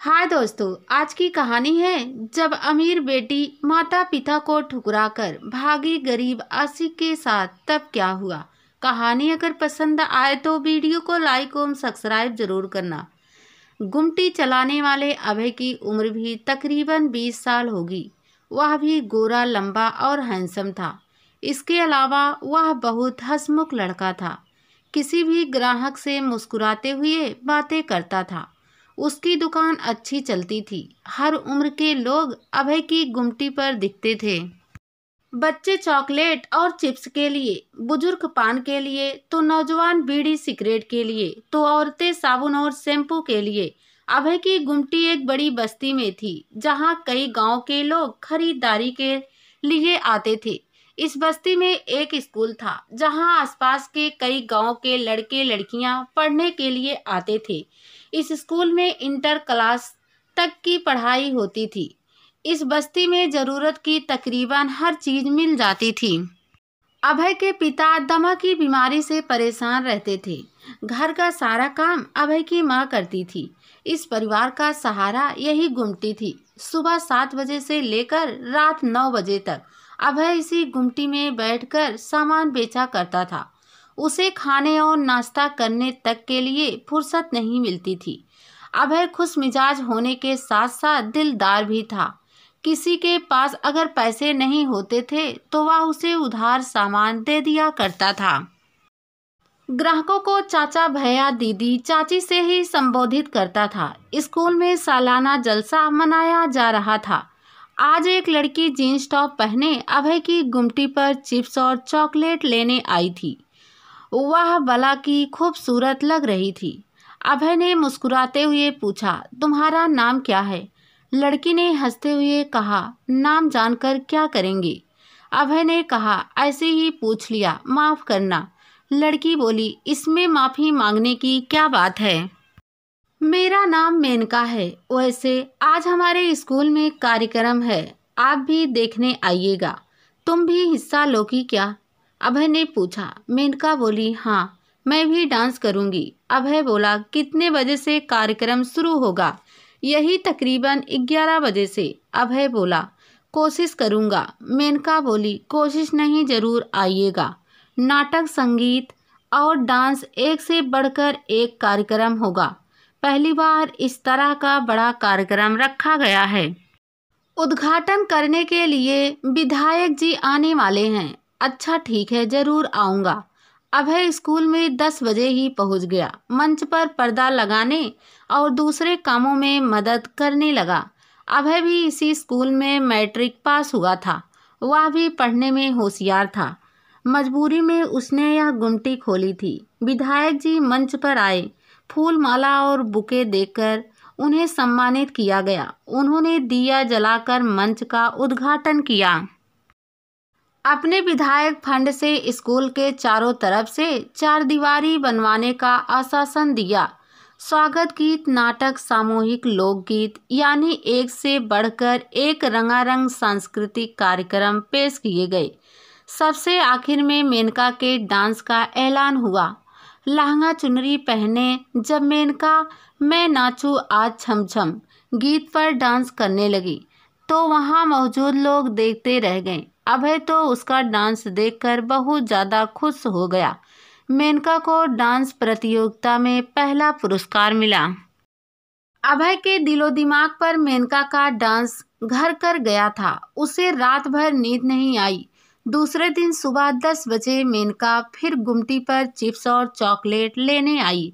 हाय दोस्तों, आज की कहानी है जब अमीर बेटी माता पिता को ठुकराकर भागी गरीब आशिक के साथ, तब क्या हुआ। कहानी अगर पसंद आए तो वीडियो को लाइक और सब्सक्राइब जरूर करना। गुमटी चलाने वाले अभय की उम्र भी तकरीबन 20 साल होगी। वह भी गोरा, लंबा और हैंडसम था। इसके अलावा वह बहुत हंसमुख लड़का था। किसी भी ग्राहक से मुस्कुराते हुए बातें करता था। उसकी दुकान अच्छी चलती थी। हर उम्र के लोग अभय की गुमटी पर दिखते थे। बच्चे चॉकलेट और चिप्स के लिए, बुजुर्ग पान के लिए, तो नौजवान बीड़ी सिगरेट के लिए, तो औरतें साबुन और शैम्पू के लिए। अभय की गुमटी एक बड़ी बस्ती में थी, जहां कई गांव के लोग खरीदारी के लिए आते थे। इस बस्ती में एक स्कूल था, जहां आसपास के कई गांव के लड़के लड़कियां पढ़ने के लिए आते थे। इस स्कूल में इंटर क्लास तक की पढ़ाई होती थी। इस बस्ती में जरूरत की तकरीबन हर चीज मिल जाती थी। अभय के पिता दमा की बीमारी से परेशान रहते थे। घर का सारा काम अभय की माँ करती थी। इस परिवार का सहारा यही गुमटी थी। सुबह 7 बजे से लेकर रात 9 बजे तक अभय इसी गुमटी में बैठकर सामान बेचा करता था। उसे खाने और नाश्ता करने तक के लिए फुर्सत नहीं मिलती थी। अभय खुश मिजाज होने के साथ साथ दिलदार भी था। किसी के पास अगर पैसे नहीं होते थे तो वह उसे उधार सामान दे दिया करता था। ग्राहकों को चाचा, भैया, दीदी, चाची से ही संबोधित करता था। स्कूल में सालाना जलसा मनाया जा रहा था। आज एक लड़की जीन्स टॉप पहने अभय की गुमटी पर चिप्स और चॉकलेट लेने आई थी। वह भला की खूबसूरत लग रही थी। अभय ने मुस्कुराते हुए पूछा, तुम्हारा नाम क्या है? लड़की ने हंसते हुए कहा, नाम जानकर क्या करेंगे? अभय ने कहा, ऐसे ही पूछ लिया, माफ करना। लड़की बोली, इसमें माफी मांगने की क्या बात है? मेरा नाम मेनका है। वैसे आज हमारे स्कूल में कार्यक्रम है, आप भी देखने आइएगा। तुम भी हिस्सा लोगी क्या? अभय ने पूछा। मेनका बोली, हाँ, मैं भी डांस करूंगी। अभय बोला, कितने बजे से कार्यक्रम शुरू होगा? यही तकरीबन 11 बजे से। अभय बोला, कोशिश करूंगा। मेनका बोली, कोशिश नहीं, जरूर आइएगा। नाटक, संगीत और डांस, एक से बढ़कर एक कार्यक्रम होगा। पहली बार इस तरह का बड़ा कार्यक्रम रखा गया है। उद्घाटन करने के लिए विधायक जी आने वाले हैं। अच्छा, ठीक है, जरूर आऊँगा। अभय स्कूल में 10 बजे ही पहुंच गया। मंच पर पर्दा लगाने और दूसरे कामों में मदद करने लगा। अभय भी इसी स्कूल में मैट्रिक पास हुआ था। वह भी पढ़ने में होशियार था। मजबूरी में उसने यह गुमटी खोली थी। विधायक जी मंच पर आए। फूल, माला और बुके देकर उन्हें सम्मानित किया गया। उन्होंने दिया जलाकर मंच का उद्घाटन किया। अपने विधायक फंड से स्कूल के चारों तरफ से 4 दीवारी बनवाने का आश्वासन दिया। स्वागत गीत, नाटक, सामूहिक लोकगीत, यानी एक से बढ़कर एक रंगारंग सांस्कृतिक कार्यक्रम पेश किए गए। सबसे आखिर में मेनका के डांस का ऐलान हुआ। लहंगा चुनरी पहने जब मेनका मैं नाचूं आज छम छम गीत पर डांस करने लगी तो वहां मौजूद लोग देखते रह गए। अभय तो उसका डांस देखकर बहुत ज़्यादा खुश हो गया। मेनका को डांस प्रतियोगिता में पहला पुरस्कार मिला। अभय के दिलो दिमाग पर मेनका का डांस घर कर गया था। उसे रात भर नींद नहीं आई। दूसरे दिन सुबह 10 बजे मेनका फिर गुमटी पर चिप्स और चॉकलेट लेने आई।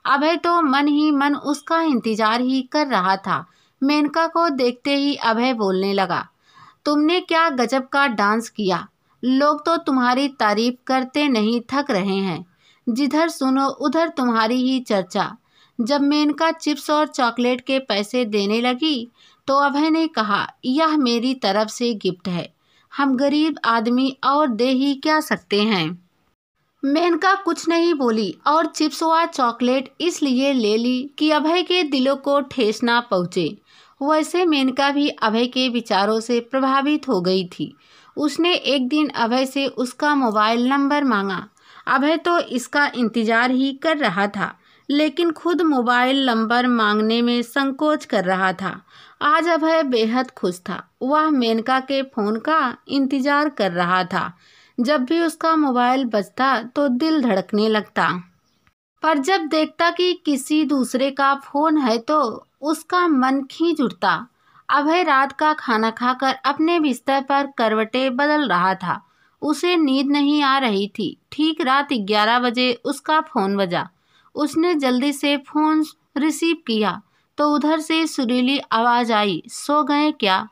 अभय तो मन ही मन उसका इंतजार ही कर रहा था। मेनका को देखते ही अभय बोलने लगा, तुमने क्या गजब का डांस किया। लोग तो तुम्हारी तारीफ करते नहीं थक रहे हैं। जिधर सुनो उधर तुम्हारी ही चर्चा। जब मेनका चिप्स और चॉकलेट के पैसे देने लगी तो अभय ने कहा, यह मेरी तरफ से गिफ्ट है। हम गरीब आदमी और दे ही क्या सकते हैं। मेनका कुछ नहीं बोली और चिप्स व चॉकलेट इसलिए ले ली कि अभय के दिलों को ठेस ना पहुँचे। वैसे मेनका भी अभय के विचारों से प्रभावित हो गई थी। उसने एक दिन अभय से उसका मोबाइल नंबर मांगा। अभय तो इसका इंतजार ही कर रहा था, लेकिन खुद मोबाइल नंबर मांगने में संकोच कर रहा था। आज अभय बेहद खुश था। वह मेनका के फोन का इंतजार कर रहा था। जब भी उसका मोबाइल बजता तो दिल धड़कने लगता, पर जब देखता कि किसी दूसरे का फोन है तो उसका मन खींच उठता। अभय रात का खाना खाकर अपने बिस्तर पर करवटें बदल रहा था। उसे नींद नहीं आ रही थी। ठीक रात 11 बजे उसका फोन बजा। उसने जल्दी से फोन रिसीव किया तो उधर से सुरीली आवाज आई, सो गए क्या?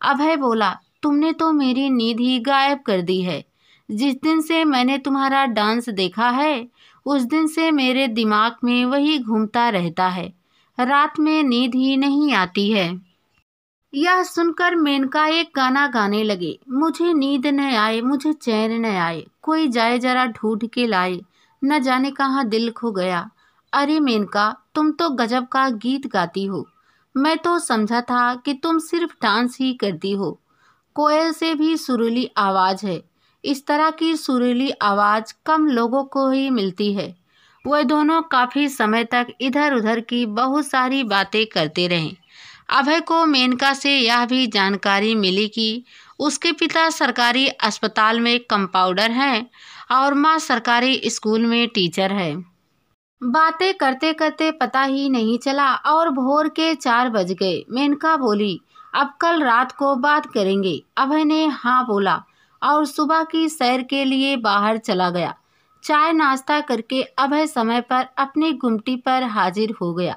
अभय बोला, तुमने तो मेरी नींद ही गायब कर दी है। जिस दिन से मैंने तुम्हारा डांस देखा है उस दिन से मेरे दिमाग में वही घूमता रहता है। रात में नींद ही नहीं आती है। यह सुनकर मेनका एक गाना गाने लगे, मुझे नींद न आए, मुझे चैन न आए, कोई जाए जरा ढूंढ के लाए, न जाने कहाँ दिल खो गया। अरे मेनका, तुम तो गजब का गीत गाती हो। मैं तो समझा था कि तुम सिर्फ डांस ही करती हो। कोयल से भी सुरीली आवाज है। इस तरह की सुरीली आवाज कम लोगों को ही मिलती है। वह दोनों काफी समय तक इधर उधर की बहुत सारी बातें करते रहे। अभय को मेनका से यह भी जानकारी मिली कि उसके पिता सरकारी अस्पताल में कंपाउंडर हैं और माँ सरकारी स्कूल में टीचर है। बातें करते करते पता ही नहीं चला और भोर के 4 बज गए। मेनका बोली, अब कल रात को बात करेंगे। अभय ने हाँ बोला और सुबह की सैर के लिए बाहर चला गया। चाय नाश्ता करके अभय समय पर अपनी गुमटी पर हाजिर हो गया।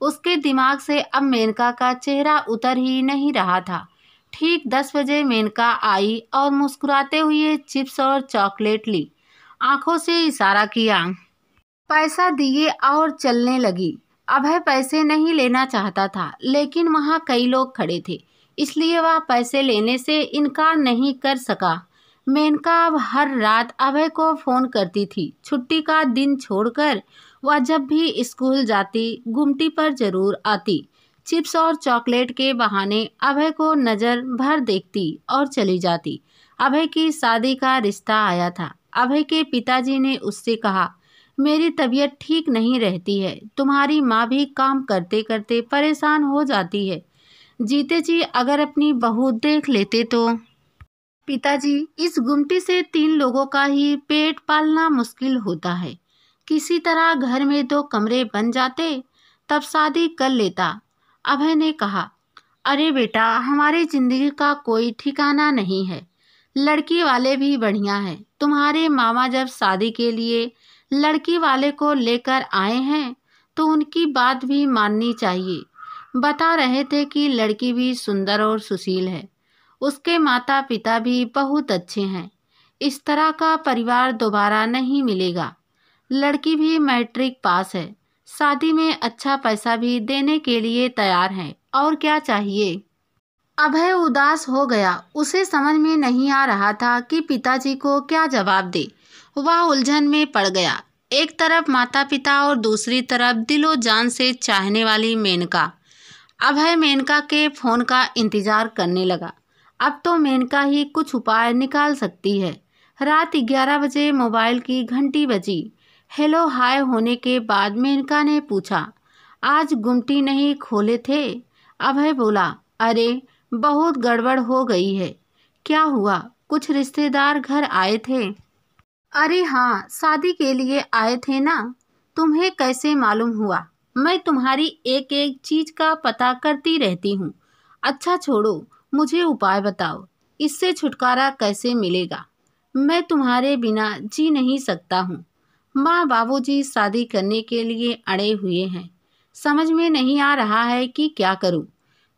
उसके दिमाग से अब मेनका का चेहरा उतर ही नहीं रहा था। ठीक 10 बजे मेनका आई और मुस्कुराते हुए चिप्स और चॉकलेट ली। आंखों से इशारा किया, पैसा दिए और चलने लगी। अभय पैसे नहीं लेना चाहता था, लेकिन वहाँ कई लोग खड़े थे, इसलिए वह पैसे लेने से इनकार नहीं कर सका। मेनका अब हर रात अभय को फोन करती थी। छुट्टी का दिन छोड़कर वह जब भी स्कूल जाती गुमटी पर जरूर आती। चिप्स और चॉकलेट के बहाने अभय को नज़र भर देखती और चली जाती। अभय की शादी का रिश्ता आया था। अभय के पिताजी ने उससे कहा, मेरी तबीयत ठीक नहीं रहती है। तुम्हारी माँ भी काम करते करते परेशान हो जाती है। जीते जी अगर अपनी बहू देख लेते तो। पिताजी, इस गुमटी से 3 लोगों का ही पेट पालना मुश्किल होता है। किसी तरह घर में 2 कमरे बन जाते तब शादी कर लेता। अभय ने कहा, अरे बेटा, हमारी जिंदगी का कोई ठिकाना नहीं है। लड़की वाले भी बढ़िया हैं। तुम्हारे मामा जब शादी के लिए लड़की वाले को लेकर आए हैं तो उनकी बात भी माननी चाहिए। बता रहे थे कि लड़की भी सुंदर और सुशील है। उसके माता पिता भी बहुत अच्छे हैं। इस तरह का परिवार दोबारा नहीं मिलेगा। लड़की भी मैट्रिक पास है। शादी में अच्छा पैसा भी देने के लिए तैयार है। और क्या चाहिए? अभय उदास हो गया। उसे समझ में नहीं आ रहा था कि पिताजी को क्या जवाब दे। वह उलझन में पड़ गया। एक तरफ माता पिता और दूसरी तरफ दिलो जान से चाहने वाली मेनका। अभय मेनका के फोन का इंतजार करने लगा। अब तो मेनका ही कुछ उपाय निकाल सकती है। रात 11 बजे मोबाइल की घंटी बजी। हेलो हाय होने के बाद मेनका ने पूछा, आज गुमटी नहीं खोले थे? अभय बोला, अरे बहुत गड़बड़ हो गई है। क्या हुआ? कुछ रिश्तेदार घर आए थे? अरे हाँ, शादी के लिए आए थे ना। तुम्हें कैसे मालूम हुआ? मैं तुम्हारी एक एक चीज का पता करती रहती हूँ। अच्छा छोड़ो, मुझे उपाय बताओ। इससे छुटकारा कैसे मिलेगा? मैं तुम्हारे बिना जी नहीं सकता हूँ। माँ बाबूजी शादी करने के लिए अड़े हुए हैं। समझ में नहीं आ रहा है कि क्या करूँ।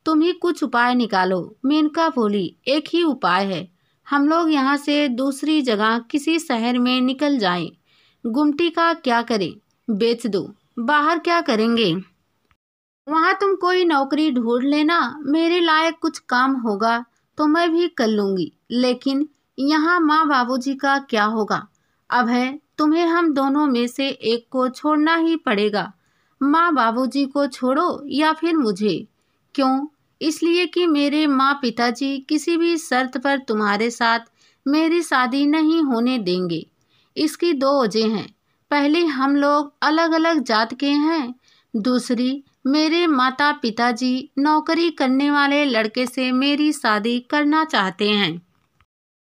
तुम ही कुछ उपाय निकालो। मेनका बोली, एक ही उपाय है। हम लोग यहाँ से दूसरी जगह किसी शहर में निकल जाएं। गुमटी का क्या करें? बेच दो। बाहर क्या करेंगे? वहाँ तुम कोई नौकरी ढूंढ लेना। मेरे लायक कुछ काम होगा तो मैं भी कर लूँगी। लेकिन यहाँ माँ बाबूजी का क्या होगा? अभय, तुम्हें हम दोनों में से एक को छोड़ना ही पड़ेगा। माँ बाबूजी को छोड़ो या फिर मुझे। क्यों? इसलिए कि मेरे माँ पिताजी किसी भी शर्त पर तुम्हारे साथ मेरी शादी नहीं होने देंगे। इसकी 2 वजह हैं। पहली हम लोग अलग अलग जात के हैं, दूसरी मेरे माता पिताजी नौकरी करने वाले लड़के से मेरी शादी करना चाहते हैं।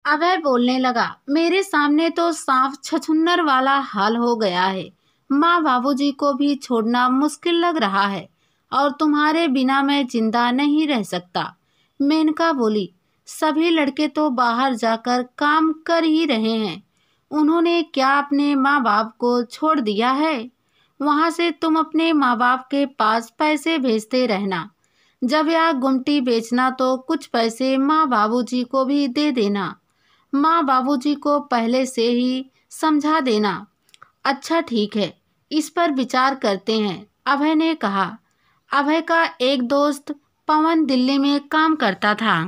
अभय बोलने लगा, मेरे सामने तो साफ छछूंदर वाला हाल हो गया है। माँ बाबूजी को भी छोड़ना मुश्किल लग रहा है और तुम्हारे बिना मैं जिंदा नहीं रह सकता। मेनका बोली, सभी लड़के तो बाहर जाकर काम कर ही रहे हैं, उन्होंने क्या अपने माँ बाप को छोड़ दिया है? वहाँ से तुम अपने माँ बाप के पास पैसे भेजते रहना। जब यह गुमटी बेचना तो कुछ पैसे माँ बाबूजी को भी दे देना। माँ बाबूजी को पहले से ही समझा देना। अच्छा ठीक है, इस पर विचार करते हैं, अभय ने कहा। अभय का एक दोस्त पवन दिल्ली में काम करता था।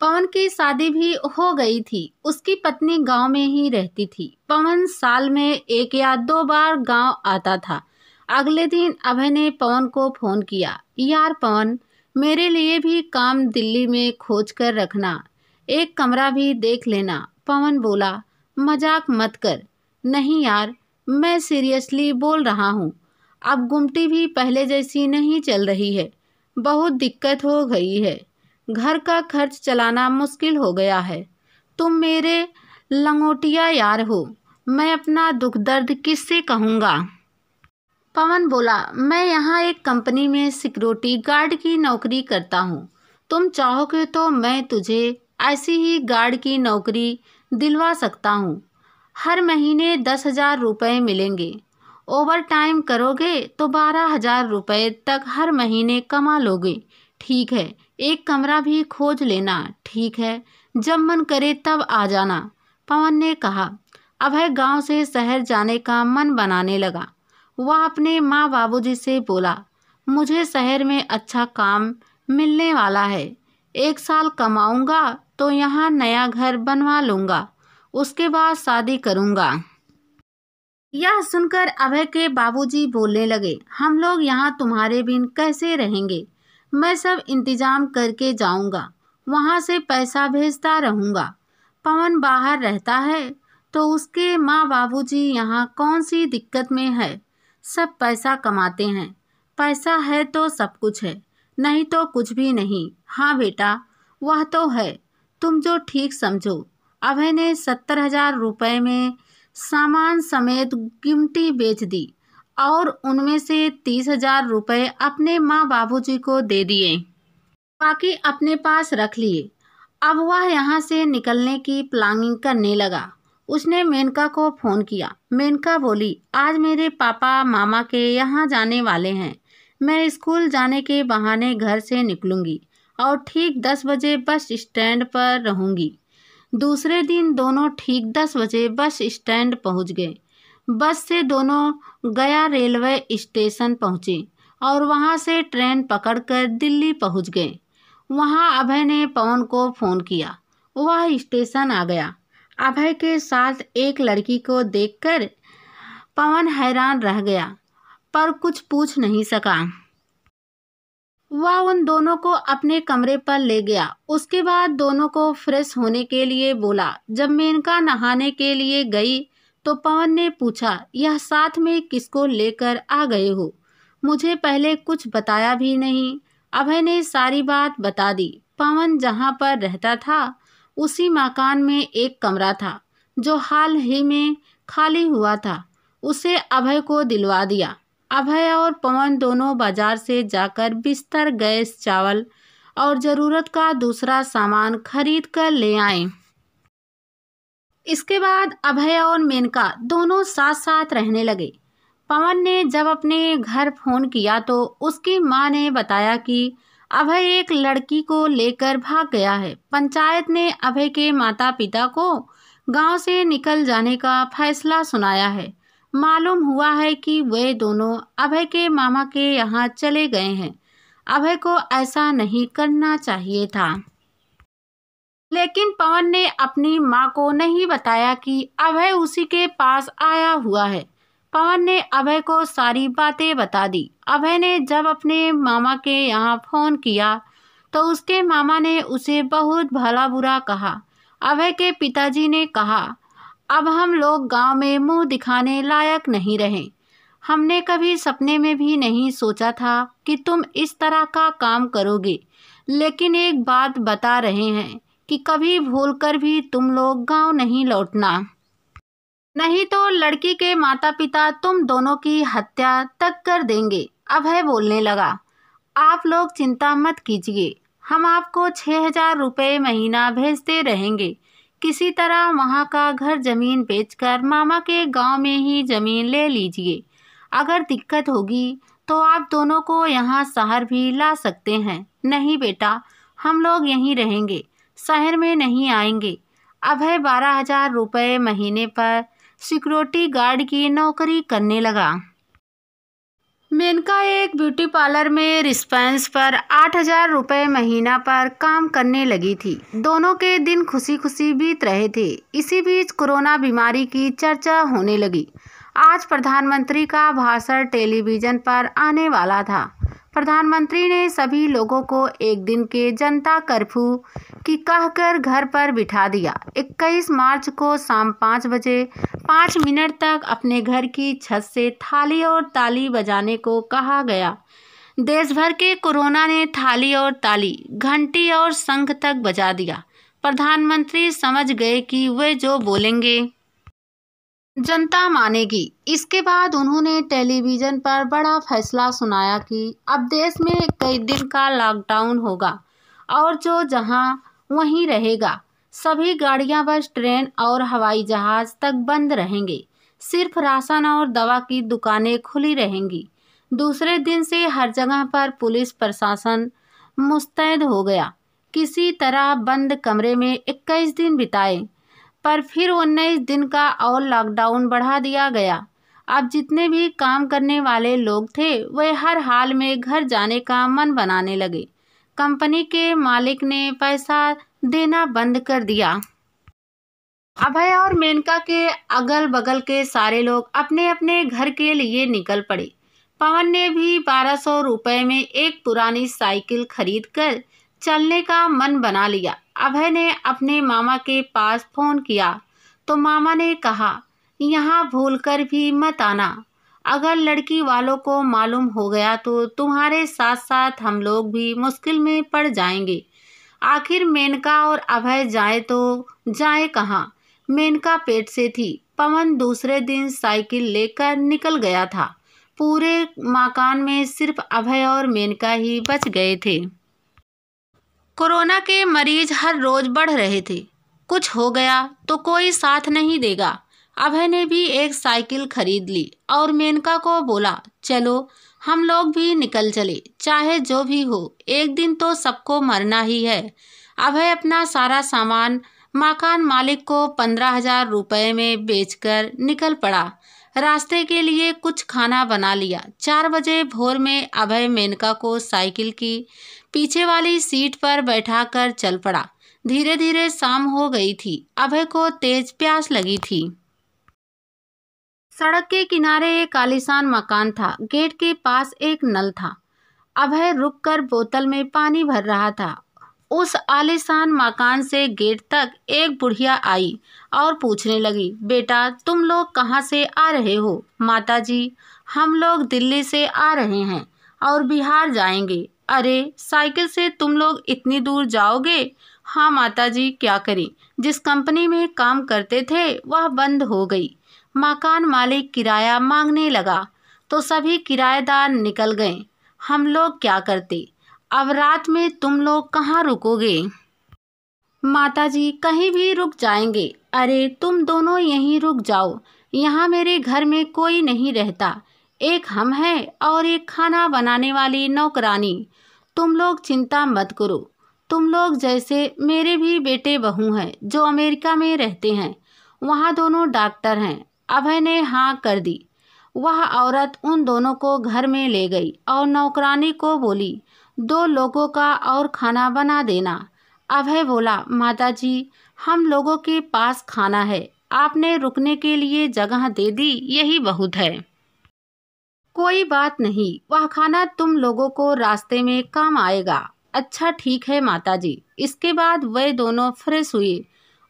पवन की शादी भी हो गई थी, उसकी पत्नी गांव में ही रहती थी। पवन साल में 1 या 2 बार गांव आता था। अगले दिन अभय ने पवन को फोन किया, यार पवन, मेरे लिए भी काम दिल्ली में खोज कर रखना, एक कमरा भी देख लेना। पवन बोला, मजाक मत कर। नहीं यार, मैं सीरियसली बोल रहा हूँ। अब गुमटी भी पहले जैसी नहीं चल रही है, बहुत दिक्कत हो गई है, घर का खर्च चलाना मुश्किल हो गया है। तुम मेरे लंगोटिया यार हो, मैं अपना दुख दर्द किससे कहूँगा। पवन बोला, मैं यहाँ एक कंपनी में सिक्योरिटी गार्ड की नौकरी करता हूँ, तुम चाहोगे तो मैं तुझे ऐसी ही गार्ड की नौकरी दिलवा सकता हूँ। हर महीने 10,000 रुपये मिलेंगे, ओवर टाइम करोगे तो 12,000 रुपये तक हर महीने कमा लोगे। ठीक है, एक कमरा भी खोज लेना। ठीक है, जब मन करे तब आ जाना, पवन ने कहा। अभय गांव से शहर जाने का मन बनाने लगा। वह अपने माँ बाबूजी से बोला, मुझे शहर में अच्छा काम मिलने वाला है, 1 साल कमाऊंगा तो यहाँ नया घर बनवा लूँगा, उसके बाद शादी करूँगा। यह सुनकर अभय के बाबूजी बोलने लगे, हम लोग यहाँ तुम्हारे बिन कैसे रहेंगे, मैं सब इंतजाम करके जाऊंगा, वहाँ से पैसा भेजता रहूँगा। पवन बाहर रहता है तो उसके माँ बाबूजी यहाँ कौन सी दिक्कत में है, सब पैसा कमाते हैं, पैसा है तो सब कुछ है, नहीं तो कुछ भी नहीं। हाँ बेटा, वह तो है, तुम जो ठीक समझो। अभय ने 70,000 रुपये में सामान समेत गिमटी बेच दी और उनमें से 30,000 रुपये अपने माँ बाबूजी को दे दिए, बाकी अपने पास रख लिए। अब वह यहाँ से निकलने की प्लानिंग करने लगा। उसने मेनका को फ़ोन किया। मेनका बोली, आज मेरे पापा मामा के यहाँ जाने वाले हैं, मैं स्कूल जाने के बहाने घर से निकलूँगी और ठीक 10 बजे बस स्टैंड पर रहूँगी। दूसरे दिन दोनों ठीक 10 बजे बस स्टैंड पहुँच गए। बस से दोनों गया रेलवे स्टेशन पहुँचे और वहाँ से ट्रेन पकड़कर दिल्ली पहुँच गए। वहाँ अभय ने पवन को फ़ोन किया। वह स्टेशन आ गया। अभय के साथ एक लड़की को देखकर पवन हैरान रह गया, पर कुछ पूछ नहीं सका। वह उन दोनों को अपने कमरे पर ले गया। उसके बाद दोनों को फ्रेश होने के लिए बोला। जब मेनका नहाने के लिए गई तो पवन ने पूछा, यह साथ में किसको लेकर आ गए हो, मुझे पहले कुछ बताया भी नहीं। अभय ने सारी बात बता दी। पवन जहाँ पर रहता था उसी मकान में एक कमरा था जो हाल ही में खाली हुआ था, उसे अभय को दिलवा दिया। अभय और पवन दोनों बाजार से जाकर बिस्तर, गैस, चावल और ज़रूरत का दूसरा सामान खरीद कर ले आए। इसके बाद अभय और मेनका दोनों साथ साथ रहने लगे। पवन ने जब अपने घर फ़ोन किया तो उसकी माँ ने बताया कि अभय एक लड़की को लेकर भाग गया है। पंचायत ने अभय के माता पिता को गांव से निकल जाने का फैसला सुनाया है। मालूम हुआ है कि वे दोनों अभय के मामा के यहाँ चले गए हैं। अभय को ऐसा नहीं करना चाहिए था, लेकिन पवन ने अपनी माँ को नहीं बताया कि अभय उसी के पास आया हुआ है। पवन ने अभय को सारी बातें बता दी। अभय ने जब अपने मामा के यहाँ फ़ोन किया तो उसके मामा ने उसे बहुत भला बुरा कहा। अभय के पिताजी ने कहा, अब हम लोग गांव में मुंह दिखाने लायक नहीं रहे। हमने कभी सपने में भी नहीं सोचा था कि तुम इस तरह का काम करोगे, लेकिन एक बात बता रहे हैं कि कभी भूलकर भी तुम लोग गांव नहीं लौटना, नहीं तो लड़की के माता पिता तुम दोनों की हत्या तक कर देंगे। अभय बोलने लगा। आप लोग चिंता मत कीजिए, हम आपको 6,000 रुपये महीना भेजते रहेंगे। किसी तरह वहाँ का घर जमीन बेचकर मामा के गांव में ही जमीन ले लीजिए। अगर दिक्कत होगी तो आप दोनों को यहाँ शहर भी ला सकते हैं। नहीं बेटा, हम लोग यहीं रहेंगे, शहर में नहीं आएंगे। अभय 12,000 रुपये महीने पर सिक्योरिटी गार्ड की नौकरी करने लगा। मेनका एक ब्यूटी पार्लर में रिस्पेंस पर 8,000 रुपये महीना पर काम करने लगी थी। दोनों के दिन खुशी खुशी बीत रहे थे। इसी बीच कोरोना बीमारी की चर्चा होने लगी। आज प्रधानमंत्री का भाषण टेलीविजन पर आने वाला था। प्रधानमंत्री ने सभी लोगों को एक दिन के जनता कर्फ्यू की कहकर घर पर बिठा दिया। 21 मार्च को शाम 5 बजे 5 मिनट तक अपने घर की छत से थाली और ताली बजाने को कहा गया। देश भर के कोरोना ने थाली और ताली, घंटी और शंख तक बजा दिया। प्रधानमंत्री समझ गए कि वे जो बोलेंगे जनता मानेगी। इसके बाद उन्होंने टेलीविजन पर बड़ा फैसला सुनाया कि अब देश में कई दिन का लॉकडाउन होगा और जो जहां वहीं रहेगा। सभी गाड़ियां, बस, ट्रेन और हवाई जहाज तक बंद रहेंगे। सिर्फ राशन और दवा की दुकानें खुली रहेंगी। दूसरे दिन से हर जगह पर पुलिस प्रशासन मुस्तैद हो गया। किसी तरह बंद कमरे में 21 दिन बिताए, पर फिर 19 दिन का और लॉकडाउन बढ़ा दिया गया। अब जितने भी काम करने वाले लोग थे वे हर हाल में घर जाने का मन बनाने लगे। कंपनी के मालिक ने पैसा देना बंद कर दिया। अभय और मेनका के अगल बगल के सारे लोग अपने अपने घर के लिए निकल पड़े। पवन ने भी 1,200 रुपये में एक पुरानी साइकिल खरीद कर चलने का मन बना लिया। अभय ने अपने मामा के पास फोन किया तो मामा ने कहा, यहाँ भूलकर भी मत आना। अगर लड़की वालों को मालूम हो गया तो तुम्हारे साथ साथ हम लोग भी मुश्किल में पड़ जाएंगे। आखिर मेनका और अभय जाए तो जाए कहाँ। मेनका पेट से थी। पवन दूसरे दिन साइकिल लेकर निकल गया था। पूरे मकान में सिर्फ अभय और मेनका ही बच गए थे। कोरोना के मरीज हर रोज बढ़ रहे थे। कुछ हो गया तो कोई साथ नहीं देगा। अभय ने भी एक साइकिल खरीद ली और मेनका को बोला, चलो हम लोग भी निकल चले, चाहे जो भी हो, एक दिन तो सबको मरना ही है। अभय अपना सारा सामान मकान मालिक को 15,000 रुपये में बेचकर निकल पड़ा। रास्ते के लिए कुछ खाना बना लिया। 4 बजे भोर में अभय मेनका को साइकिल की पीछे वाली सीट पर बैठाकर चल पड़ा। धीरे धीरे शाम हो गई थी। अभय को तेज प्यास लगी थी। सड़क के किनारे एक आलीशान मकान था। गेट के पास एक नल था। अभय रुककर बोतल में पानी भर रहा था। उस आलीशान मकान से गेट तक एक बुढ़िया आई और पूछने लगी, बेटा तुम लोग कहाँ से आ रहे हो? माताजी, हम लोग दिल्ली से आ रहे हैं और बिहार जाएंगे। अरे, साइकिल से तुम लोग इतनी दूर जाओगे? हाँ माताजी, क्या करें, जिस कंपनी में काम करते थे वह बंद हो गई। मकान मालिक किराया मांगने लगा तो सभी किराएदार निकल गए। हम लोग क्या करते? अब रात में तुम लोग कहाँ रुकोगे? माताजी, कहीं भी रुक जाएंगे। अरे, तुम दोनों यहीं रुक जाओ, यहाँ मेरे घर में कोई नहीं रहता। एक हम हैं और एक खाना बनाने वाली नौकरानी। तुम लोग चिंता मत करो। तुम लोग जैसे मेरे भी बेटे बहू हैं जो अमेरिका में रहते हैं, वहाँ दोनों डॉक्टर हैं। अभय ने हाँ कर दी। वह औरत उन दोनों को घर में ले गई और नौकरानी को बोली, 2 लोगों का और खाना बना देना। अभय बोला, माताजी, हम लोगों के पास खाना है, आपने रुकने के लिए जगह दे दी, यही बहुत है। कोई बात नहीं, वह खाना तुम लोगों को रास्ते में काम आएगा। अच्छा ठीक है माताजी। इसके बाद वे दोनों फ्रेश हुए।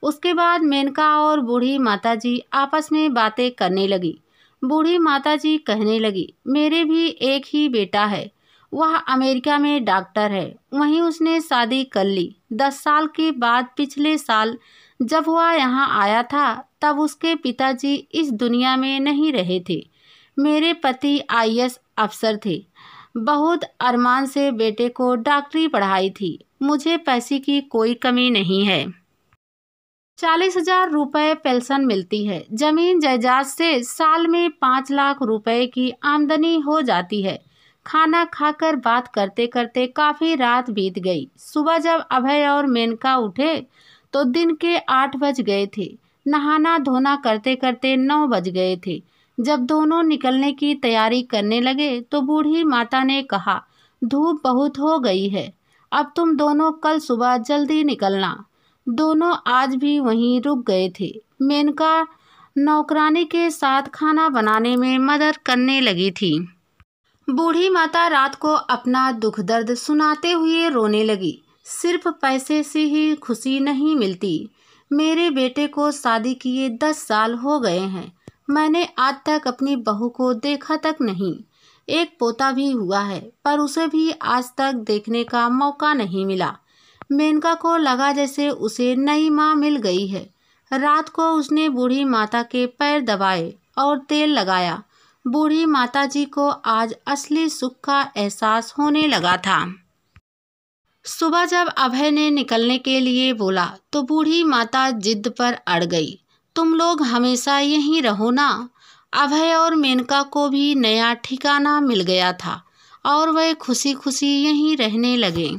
उसके बाद मेनका और बूढ़ी माताजी आपस में बातें करने लगी। बूढ़ी माताजी कहने लगी, मेरे भी एक ही बेटा है, वह अमेरिका में डॉक्टर है, वहीं उसने शादी कर ली। 10 साल के बाद पिछले साल जब वह यहाँ आया था तब उसके पिताजी इस दुनिया में नहीं रहे थे। मेरे पति आईएएस अफसर थे। बहुत अरमान से बेटे को डॉक्टरी पढ़ाई थी। मुझे पैसे की कोई कमी नहीं है। 40,000 रुपये पेंशन मिलती है। जमीन जायदाद से साल में 5 लाख रुपए की आमदनी हो जाती है। खाना खाकर बात करते करते काफी रात बीत गई। सुबह जब अभय और मेनका उठे तो दिन के 8 बज गए थे। नहाना धोना करते करते 9 बज गए थे। जब दोनों निकलने की तैयारी करने लगे तो बूढ़ी माता ने कहा, धूप बहुत हो गई है, अब तुम दोनों कल सुबह जल्दी निकलना। दोनों आज भी वहीं रुक गए थे। मेनका नौकरानी के साथ खाना बनाने में मदद करने लगी थी। बूढ़ी माता रात को अपना दुख दर्द सुनाते हुए रोने लगी। सिर्फ पैसे से ही खुशी नहीं मिलती। मेरे बेटे को शादी किए 10 साल हो गए हैं। मैंने आज तक अपनी बहू को देखा तक नहीं। एक पोता भी हुआ है पर उसे भी आज तक देखने का मौका नहीं मिला। मेनका को लगा जैसे उसे नई माँ मिल गई है। रात को उसने बूढ़ी माता के पैर दबाए और तेल लगाया। बूढ़ी माताजी को आज असली सुख का एहसास होने लगा था। सुबह जब अभय ने निकलने के लिए बोला तो बूढ़ी माता जिद पर अड़ गई, तुम लोग हमेशा यहीं रहो ना। अभय और मेनका को भी नया ठिकाना मिल गया था और वह खुशी खुशी यहीं रहने लगे।